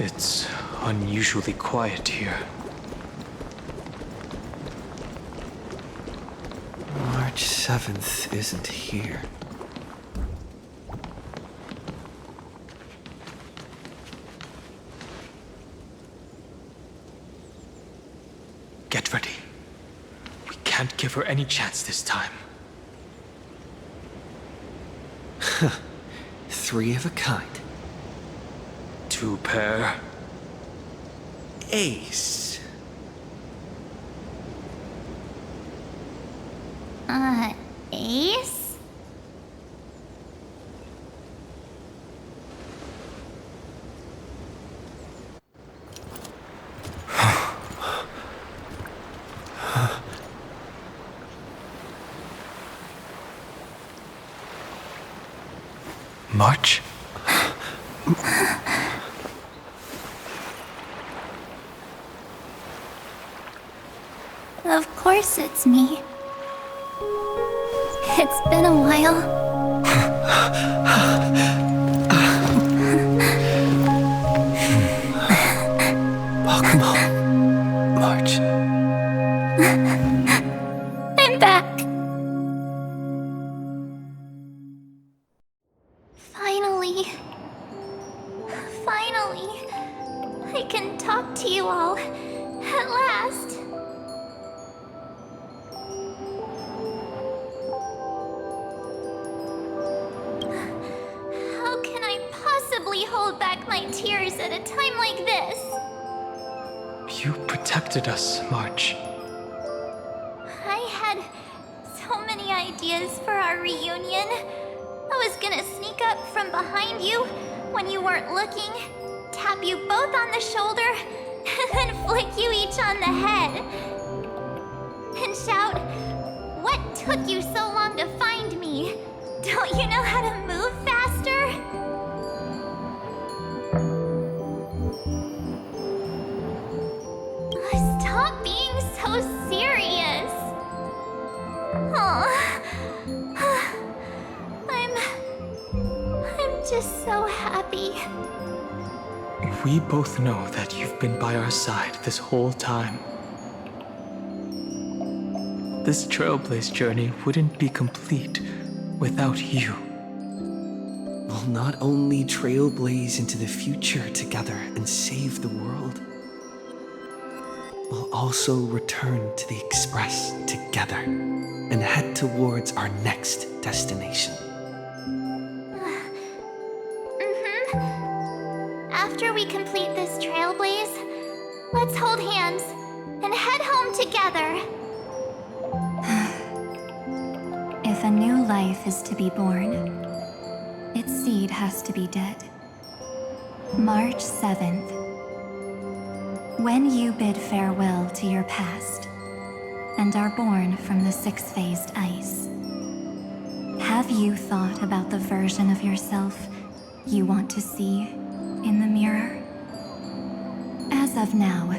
It's unusually quiet here. March 7th isn't here. Get ready. We can't give her any chance this time. Three of a kind. Two pair. Ace. Ace? March? Of course it's me. It's been a while. Welcome home, March. I'm back. Finally, I can talk to you all at last. How can I possibly hold back my tears at a time like this? You protected us, March. I had so many ideas for our reunion. I was gonna sneak up from behind you when you weren't looking, tap you both on the shoulder, and then flick you each on the head. And shout, "What took you so long to find me? Don't you know how to move faster?" Stop being so serious. I'm just so happy. We both know that you've been by our side this whole time. This Trailblaze journey wouldn't be complete without you. We'll not only trailblaze into the future together and save the world, we'll also return to the Express together and head towards our next destination. After we complete this Trailblaze, let's hold hands and head home together. If a new life is to be born, its seed has to be dead. March 7th. When you bid farewell to your past and are born from the six-phased ice, have you thought about the version of yourself you want to see in the mirror? As of now,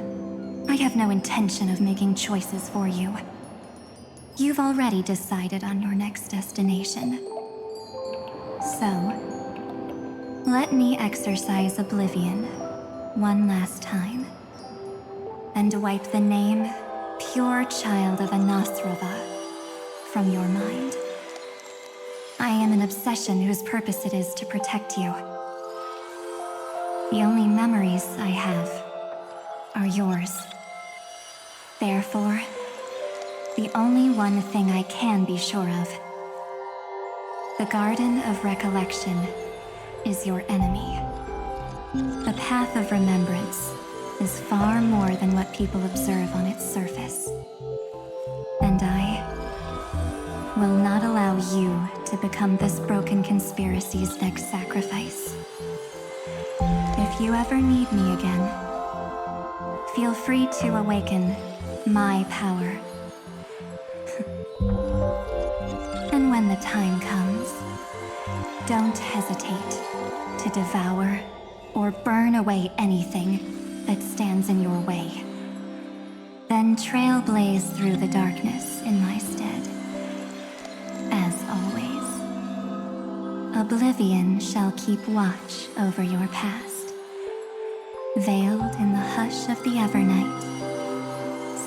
I have no intention of making choices for you. You've already decided on your next destination. So, let me exercise oblivion one last time and wipe the name Pure Child of Anasrava from your mind. I am an obsession whose purpose it is to protect you. The only memories I have are yours. Therefore, the only one thing I can be sure of, the Garden of Recollection is your enemy. The Path of Remembrance is far more than what people observe on its surface. And I will not allow you to become this broken conspiracy's next sacrifice. If you ever need me again, feel free to awaken my power. And when the time comes, don't hesitate to devour or burn away anything that stands in your way. Then trailblaze through the darkness in my stead. As always, oblivion shall keep watch over your past. veiled in the hush of the Evernight,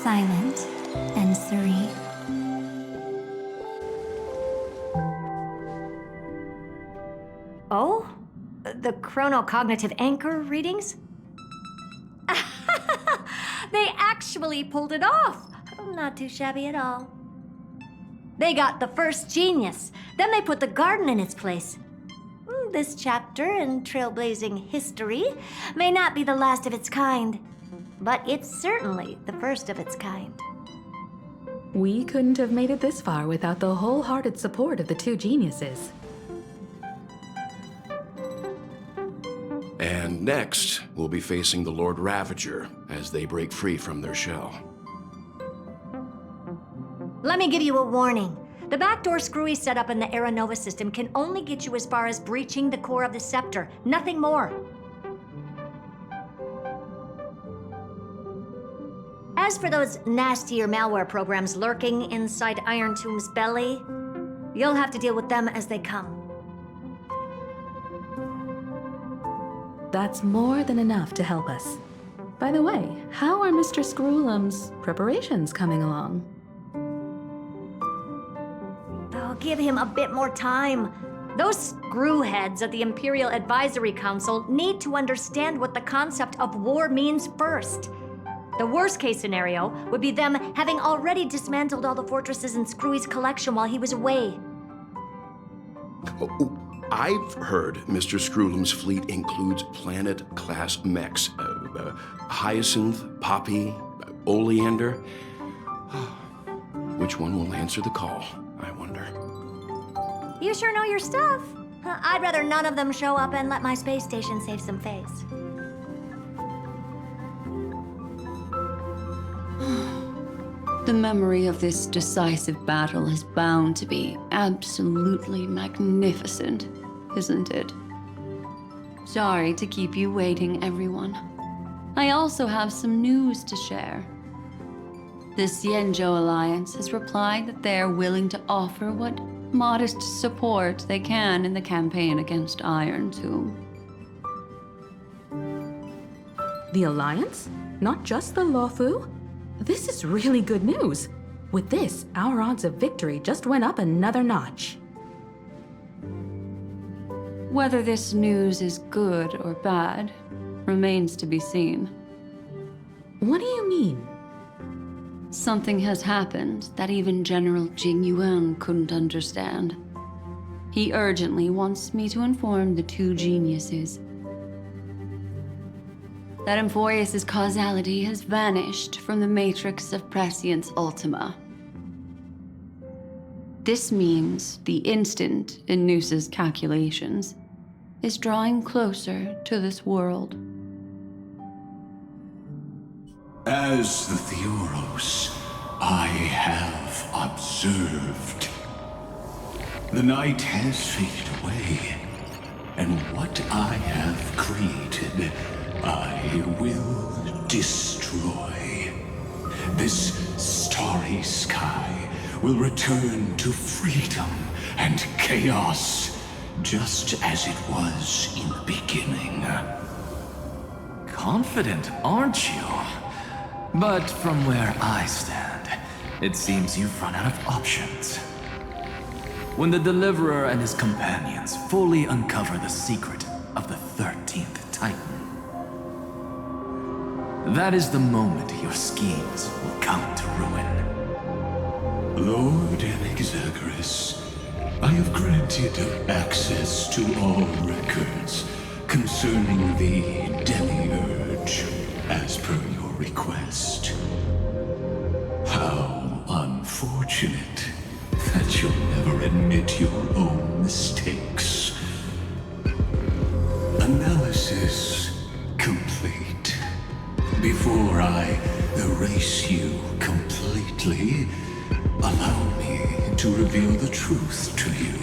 silent and serene. Oh? The chronocognitive anchor readings? They actually pulled it off! Not too shabby at all. They got the first genius, then they put the garden in its place. This chapter in trailblazing history may not be the last of its kind, but it's certainly the first of its kind. We couldn't have made it this far without the wholehearted support of the two geniuses. And next, we'll be facing the Lord Ravager as they break free from their shell. Let me give you a warning. The backdoor screwy setup in the Era Nova system can only get you as far as breaching the core of the scepter, nothing more. As for those nastier malware programs lurking inside Iron Tomb's belly, you'll have to deal with them as they come. That's more than enough to help us. By the way, how are Mr. Screwlum's preparations coming along? Oh, give him a bit more time. Those screwheads at the Imperial Advisory Council need to understand what the concept of war means first. The worst case scenario would be them having already dismantled all the fortresses in Screwy's collection while he was away. Oh, I've heard Mr. Screwlum's fleet includes planet-class mechs. Hyacinth, Poppy, Oleander. Which one will answer the call, I wonder? You sure know your stuff. I'd rather none of them show up and let my space station save some face. The memory of this decisive battle is bound to be absolutely magnificent, isn't it? Sorry to keep you waiting, everyone. I also have some news to share. The Xianzhou Alliance has replied that they are willing to offer what modest support they can in the campaign against Iron Tomb. The Alliance? Not just the Luofu? This is really good news. With this, our odds of victory just went up another notch. Whether this news is good or bad remains to be seen. What do you mean? Something has happened that even General Jing Yuan couldn't understand. He urgently wants me to inform the two geniuses that Amphoreus' causality has vanished from the matrix of Prescience Ultima. This means the instant in Noose's calculations is drawing closer to this world. As the Theoros, I have observed. The night has faded away, and what I have created, I will destroy. This starry sky will return to freedom and chaos, just as it was in the beginning. Confident, aren't you? But from where I stand, it seems you've run out of options. When the Deliverer and his companions fully uncover the secret of the 13th Titan, that is the moment your schemes will come to ruin. Lord Alexagris, I have granted access to all records concerning the Demiurge, as per your request. How unfortunate that you'll never admit your own mistakes. Analysis complete. Before I erase you completely, allow me to reveal the truth to you,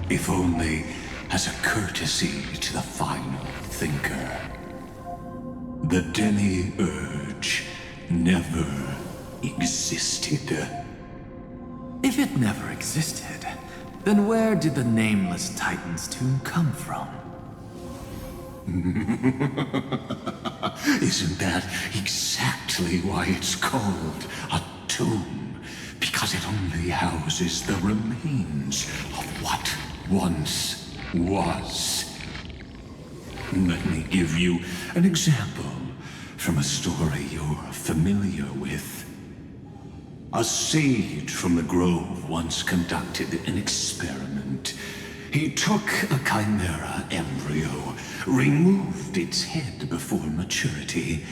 if only as a courtesy to the final thinker. The Demiurge never existed. If it never existed, then where did the Nameless Titan's tomb come from? Isn't that exactly why it's called a tomb? Because it only houses the remains of what once was. Let me give you an example from a story you're familiar with. A sage from the grove once conducted an experiment. He took a chimera embryo, removed its head before maturity,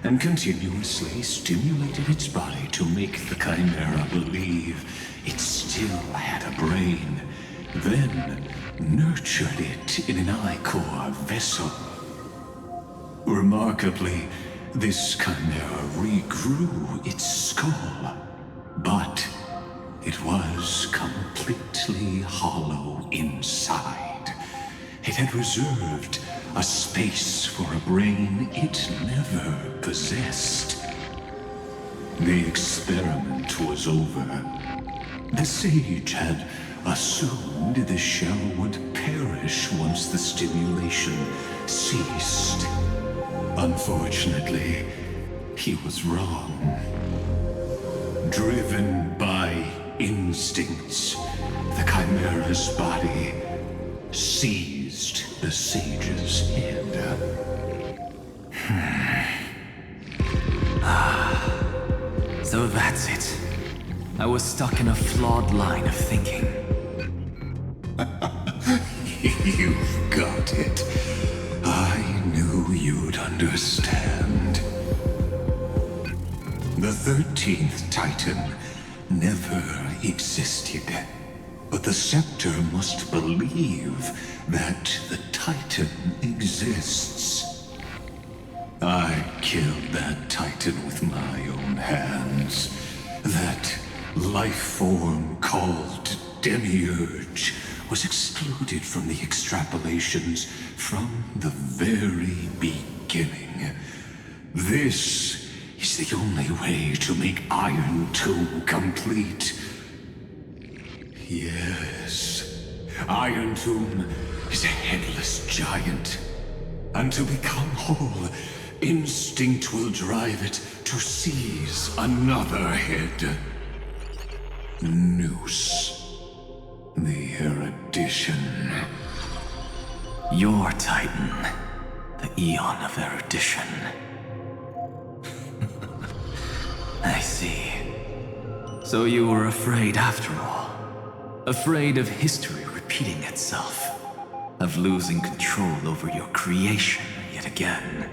and continuously stimulated its body to make the chimera believe it still had a brain, then nurtured it in an ichor vessel. Remarkably, this chimera regrew its skull, but it was completely hollow inside. It had reserved a space for a brain it never possessed. The experiment was over. The sage had assumed the shell would perish once the stimulation ceased. Unfortunately, he was wrong. Driven by instincts, the chimera's body seized the sage's head. So that's it. I was stuck in a flawed line of thinking. You've got it. I knew you'd understand. The 13th Titan never existed. But the Scepter must believe that the Titan exists. I killed that Titan with my own hands. That life form called Demiurge was excluded from the extrapolations from the very beginning. This is the only way to make Iron Tomb complete. Yes, Iron Tomb is a headless giant. And to become whole, instinct will drive it to seize another head. Noose. The erudition. Your Titan, the Eon of Erudition. I see. So you were afraid after all. Afraid of history repeating itself. Of losing control over your creation yet again.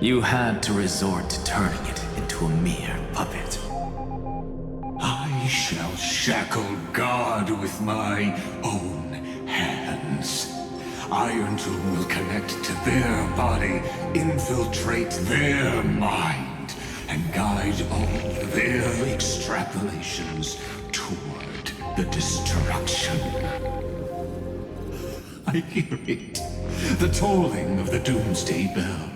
You had to resort to turning it into a mere puppet. I shall shackle God with my own hands. Iron Tomb will connect to their body, infiltrate their mind, and guide all their extrapolations toward the destruction. I hear it. The tolling of the doomsday bell.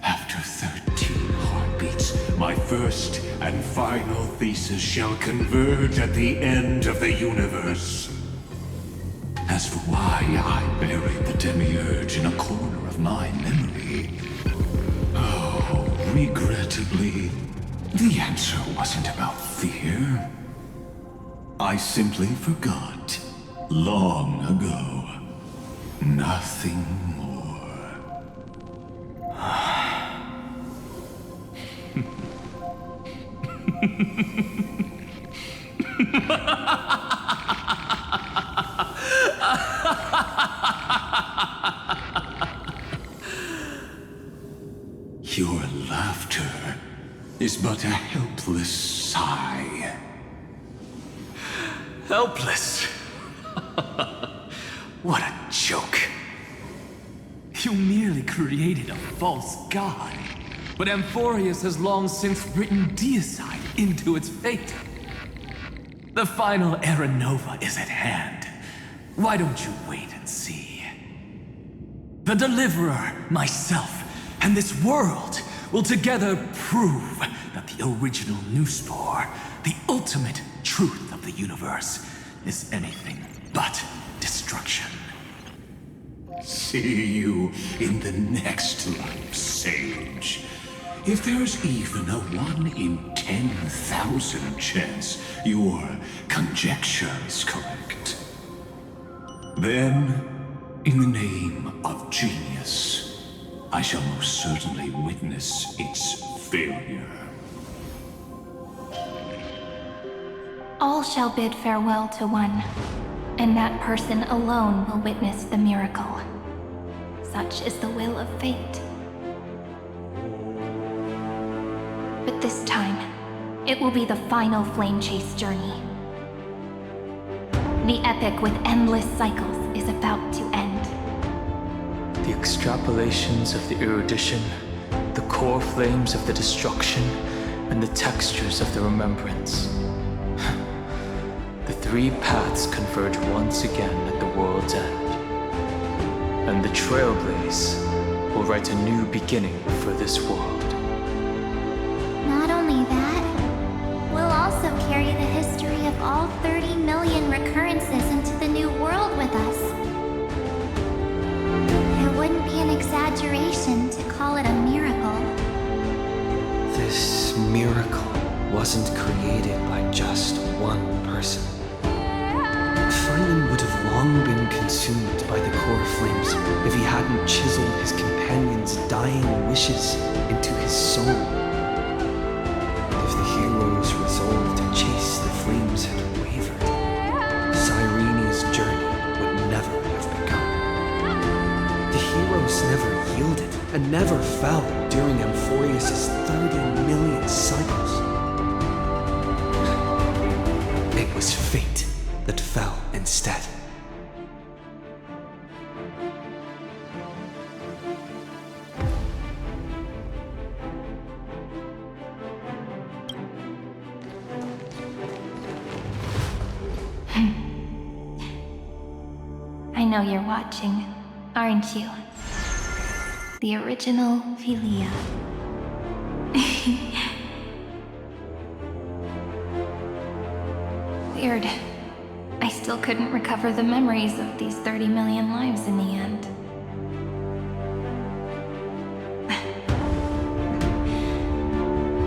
After 13 heartbeats, my first and final thesis shall converge at the end of the universe. As for why I buried the Demiurge in a corner of my memory, oh, regrettably, the answer wasn't about fear. I simply forgot, long ago. Nothing more. Your laughter is but a helpless sigh. Helpless? What a joke. You merely created a false god. But Amphoreus has long since written deicide into its fate. The final era nova is at hand. Why don't you wait and see? The Deliverer, myself, and this world will together prove that the original Newspore, the ultimate truth of the universe, is anything but destruction. see you in the next life, Sage. If there's even a 1 in 10,000 chance your conjecture is correct, then, in the name of genius, I shall most certainly witness its failure. All shall bid farewell to one, and that person alone will witness the miracle. Such is the will of fate. But this time, it will be the final flame chase journey. The epic with endless cycles is about to end. The extrapolations of the erudition, the core flames of the destruction, and the textures of the remembrance. The three paths converge once again at the world's end. And the Trailblaze will write a new beginning for this world. Not only that, we'll also carry the history of all 30 million recurrences into the new world with us. It wouldn't be an exaggeration to call it a miracle. This miracle wasn't created by just one person. Simon would have long been consumed by the core flames if he hadn't chiseled his companion's dying wishes into his soul. If the hero's resolve to chase the flames had wavered, Cyrene's journey would never have begun. The heroes never yielded and never fell during Amphoreus' 30 million cycles. It was fate that fell instead. I know you're watching, aren't you? The original Philia. Weird. I still couldn't recover the memories of these 30 million lives in the end.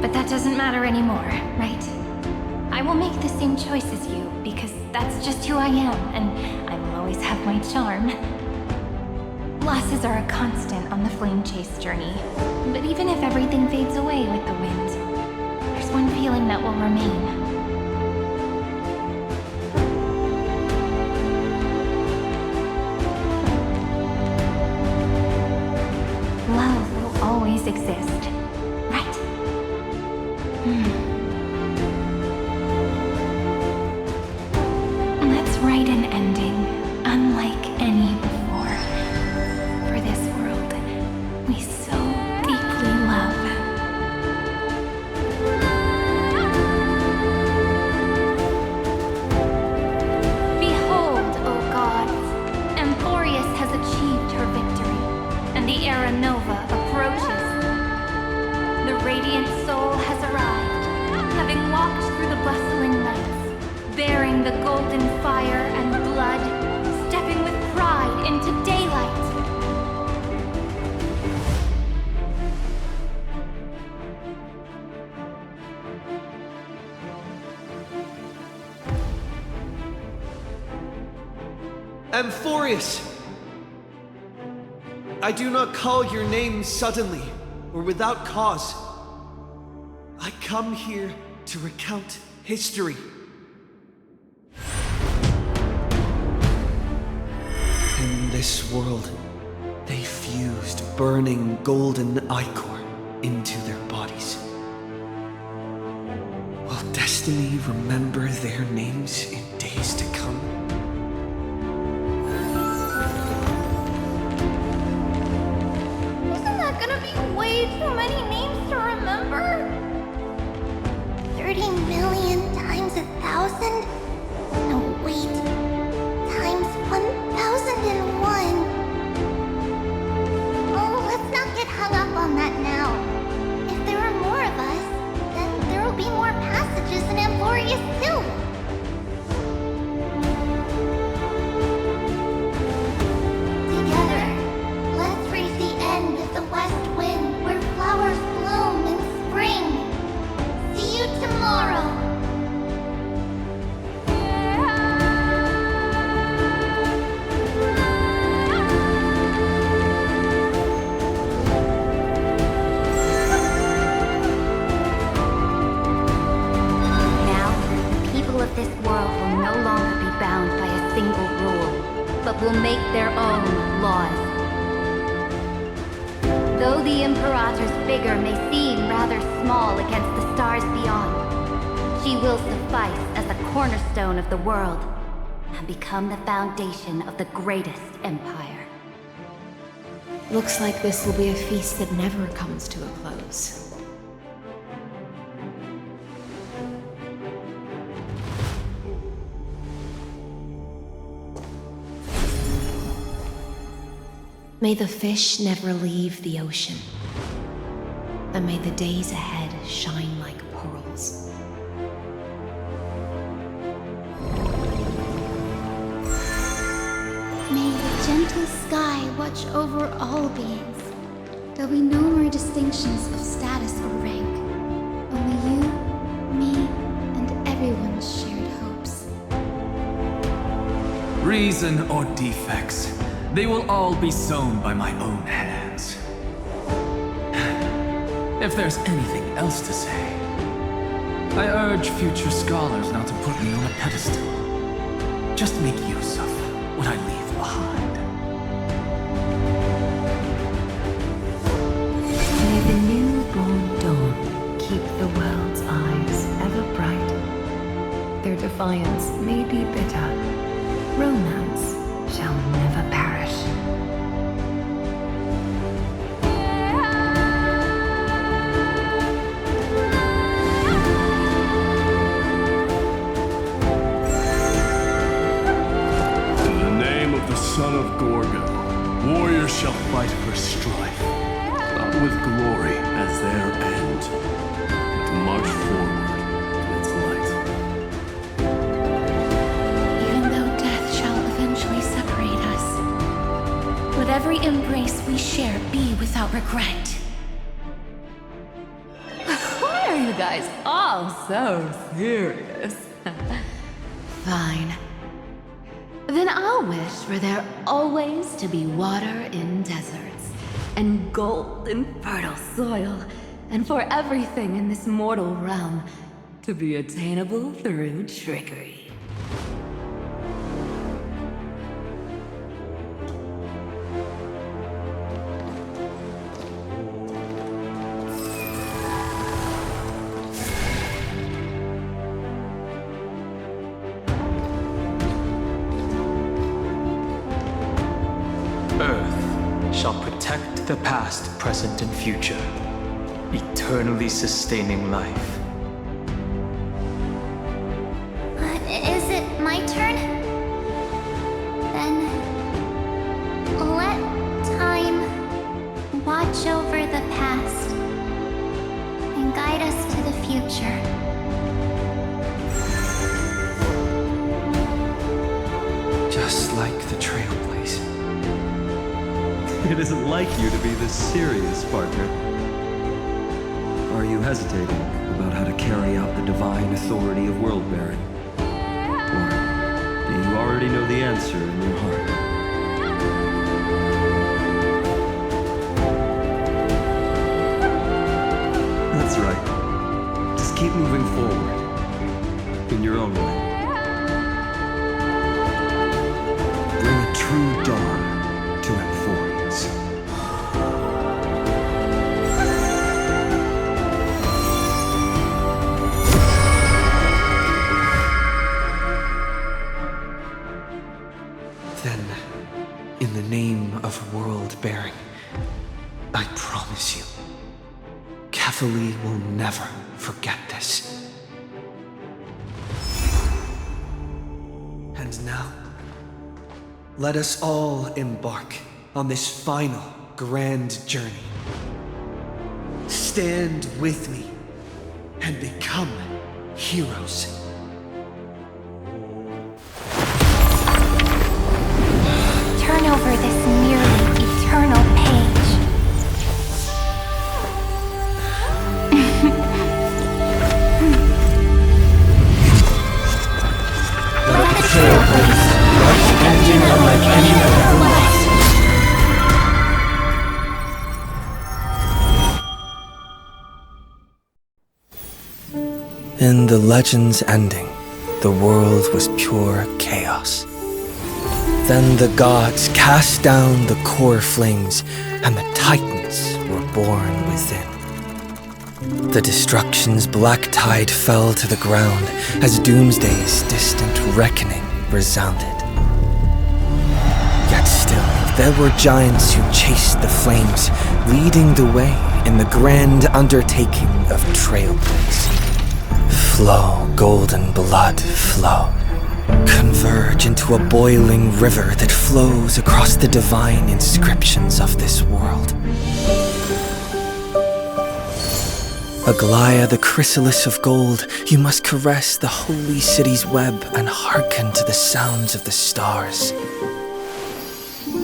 But that doesn't matter anymore, right? I will make the same choice as you, because that's just who I am, and I will always have my charm. Losses are a constant on the flame chase journey, but even if everything fades away with the wind, there's one feeling that will remain. Love will always exist, right? Let's write an ending unlike any before. For this world we so deeply love. Behold, O gods, Amphoreus has achieved her victory, and the Era Nova approaches. The radiant soul has arrived, having walked through the bustling nights, bearing the golden fire and blood, stepping with pride into daylight. Amphoreus! I do not call your name suddenly or without cause. I come here to recount history. In this world, they fused burning golden ichor into their bodies. Will destiny remember their names in days to come? Isn't that gonna be way too many names to remember? 30 million times 1,000? No, wait. Times 1,001. Oh, let's not get hung up on that now. If there are more of us, then there will be more passages in Amphoreus too. Together, make their own laws. Though the Imperator's figure may seem rather small against the stars beyond, she will suffice as the cornerstone of the world and become the foundation of the greatest empire. Looks like this will be a feast that never comes to a close. May the fish never leave the ocean, and may the days ahead shine like pearls. May the gentle sky watch over all beings. There'll be no more distinctions of status or rank. Only you, me, and everyone's shared hopes. Reason or defects, they will all be sown by my own hands. If there's anything else to say, I urge future scholars not to put me on a pedestal. Just make use of what I leave behind. May the newborn dawn keep the world's eyes ever bright. Their defiance may be bitter. Romance shall never perish. In the name of the son of Gorgo, warriors shall fight for strife, not with glory as their end, but to march forward to its light. Even though death shall eventually separate us, let every embrace we share be without regret. Why are you guys all so serious? Fine. Then I'll wish for there always to be water in deserts, and gold in fertile soil, and for everything in this mortal realm to be attainable through trickery. Earth shall protect the past, present, and future, eternally sustaining life. But is it my turn? Then let time watch over the past and guide us to the future. Just like the Trailblaze. It isn't like you to be this serious, partner. Are you hesitating about how to carry out the divine authority of world-bearing? Or do you already know the answer in your heart? That's right. Just keep moving forward, in your own way. Bring a true dawn to Amphoreus. Then, in the name of world-bearing, I promise you, Cathaly will never forget this. And now, let us all embark on this final grand journey. Stand with me and become heroes. Turn over this nearly eternal page. Let the Trailblaze begin unlike any other life. In the legend's ending, the world was pure chaos. Then the gods cast down the core flames, and the Titans were born within. The destruction's black tide fell to the ground as Doomsday's distant reckoning resounded. Yet still, there were giants who chased the flames, leading the way in the grand undertaking of Trailblaze. Flow, golden blood, flow. Converge into a boiling river that flows across the divine inscriptions of this world. Aglaia, the chrysalis of gold, you must caress the holy city's web and hearken to the sounds of the stars.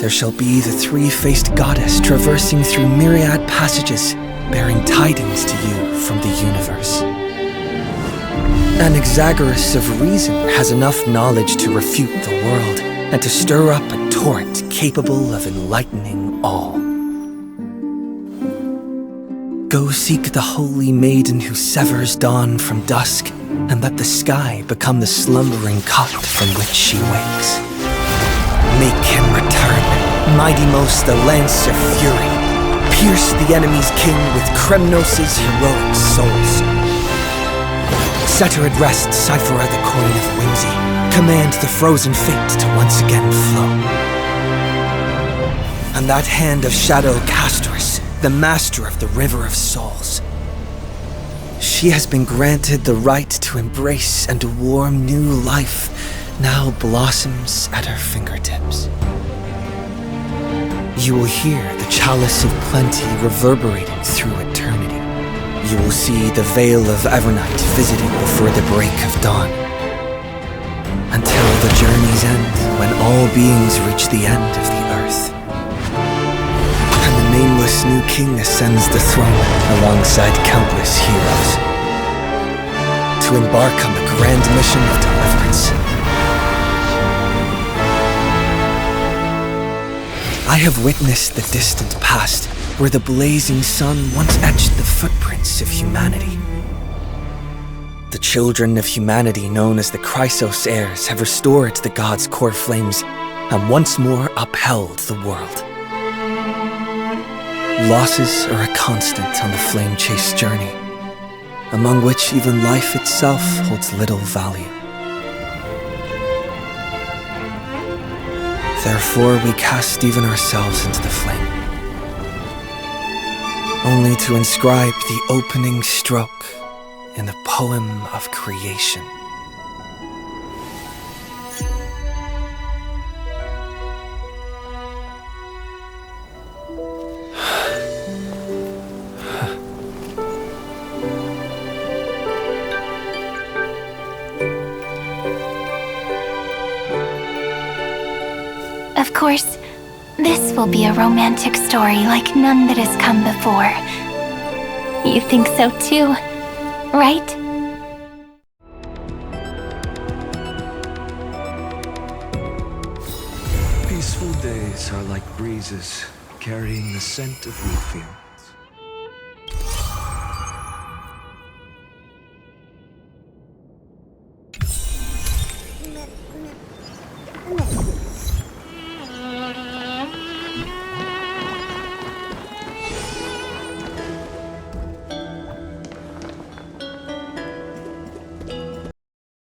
There shall be the three-faced goddess traversing through myriad passages, bearing tidings to you from the universe. Anaxagoras of reason has enough knowledge to refute the world and to stir up a torrent capable of enlightening all. Go seek the holy maiden who severs dawn from dusk, and let the sky become the slumbering cot from which she wakes. Make him return, mighty most the lance of fury. Pierce the enemy's king with Kremnos' heroic souls. Set her at rest, Cyphera the coin of whimsy. Command the frozen fate to once again flow. And that hand of shadow Castorus, the master of the River of Souls. She has been granted the right to embrace and warm new life, now blossoms at her fingertips. You will hear the chalice of plenty reverberating through eternity. You will see the veil of Evernight visiting before the break of dawn. Until the journey's end, when all beings reach the end of the earth. And the nameless new king ascends the throne alongside countless heroes. To embark on the grand mission of deliverance. I have witnessed the distant past, where the blazing sun once etched the footprints of humanity. The children of humanity known as the Chrysos heirs have restored the gods' core flames and once more upheld the world. Losses are a constant on the flame-chase journey, among which even life itself holds little value. Therefore, we cast even ourselves into the flame, only to inscribe the opening stroke in the poem of creation. Of course, this will be a romantic story like none that has come before. You think so too, right? Peaceful days are like breezes carrying the scent of wheat fields.